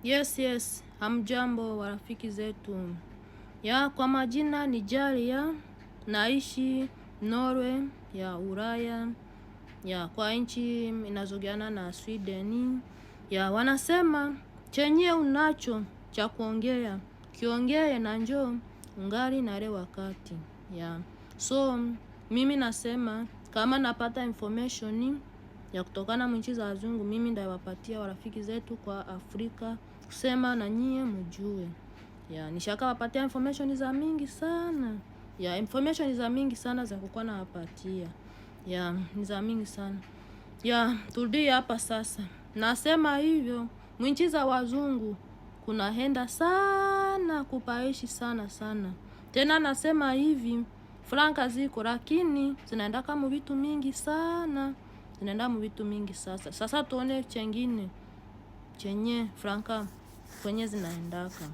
Yes, hamjambo warafiki zetu. Kwa majina ni Jaria, naishi Norway ya Ulaya. Kwa nchi inazogiana na Sweden. Wanasema chenye unacho cha kuongea, kiongee na njoo ungali na ile wakati. So mimi nasema kama napata information ya kutokana nchi za wazungu, mimi ndawapatia warafiki zetu kwa Afrika kusema na nyie mjue. Nishaka wapatia information za mingi sana. Information za mingi sana za kukuwa na wapatia. Ni za mingi sana. Turudi hapa sasa. Nasema hivyo, nchi za wazungu kuna henda sana kupaishi sana. Tena nasema hivi, franka ziko lakini zinaenda kama vitu mingi sana. Zinaenda mu vitu mingi sasa. Sasa tuone chengine chenye franka kwenye zinaendaka.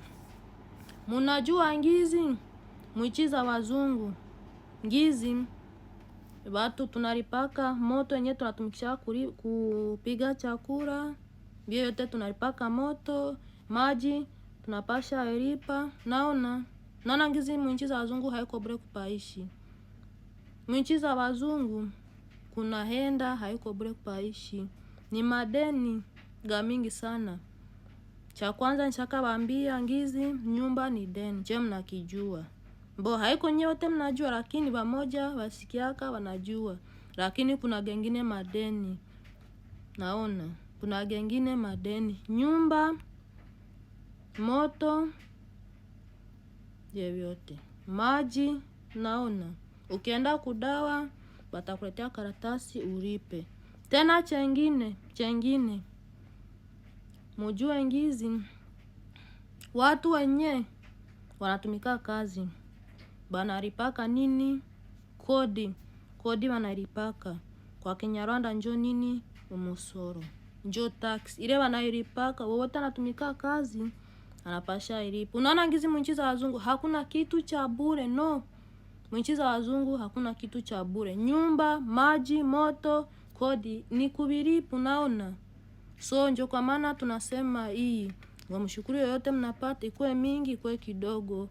Munajua ngizi nchi za wazungu. Ngizi watu tunalipaka moto yenye tunatumikisha kupiga chakula. Bia yote tunalipaka moto, maji tunapasha elipa. Naona ngizi nchi za wazungu haiko bure kupaishi. Nchi za wazungu kuna henda haiko bure kupaishi. Ni madeni ga mingi sana. Cha kwanza nishaka waambia ngizi nyumba ni deni. Je, mnakijua? Haiko nyote mnajua, lakini wamoja wasikiaka wanajua. Lakini kuna gengine madeni. Naona kuna gengine madeni. Nyumba, moto, vyote. Maji, naona. Ukienda kudawa, watakuletea karatasi ulipe. Tena chengine. Mujue ngizi watu wenye wanatumika kazi banalipaka nini? Kodi wanalipaka. Kwa Kinyarwanda njo nini? Umusoro. Njo tax. Ile wanalipaka wowote anatumika kazi anapasha ilipa. Unaona ngizi nchi za wazungu hakuna kitu cha bure, no. Nchi za wazungu hakuna kitu cha bure. Nyumba, maji, moto, kodi ni kubilipa, unaona. So njo kwa maana tunasema hii wamshukuru yote mnapata, ikuwe mingi ikuwe kidogo.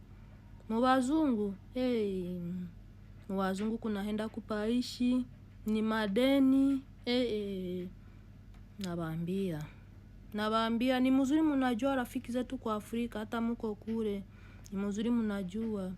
Mwazungu mwazungu kuna henda kupaishi ni madeni. Nawaambia ni mzuri mnajua rafiki zetu kwa Afrika, hata mko kule ni mzuri mnajua.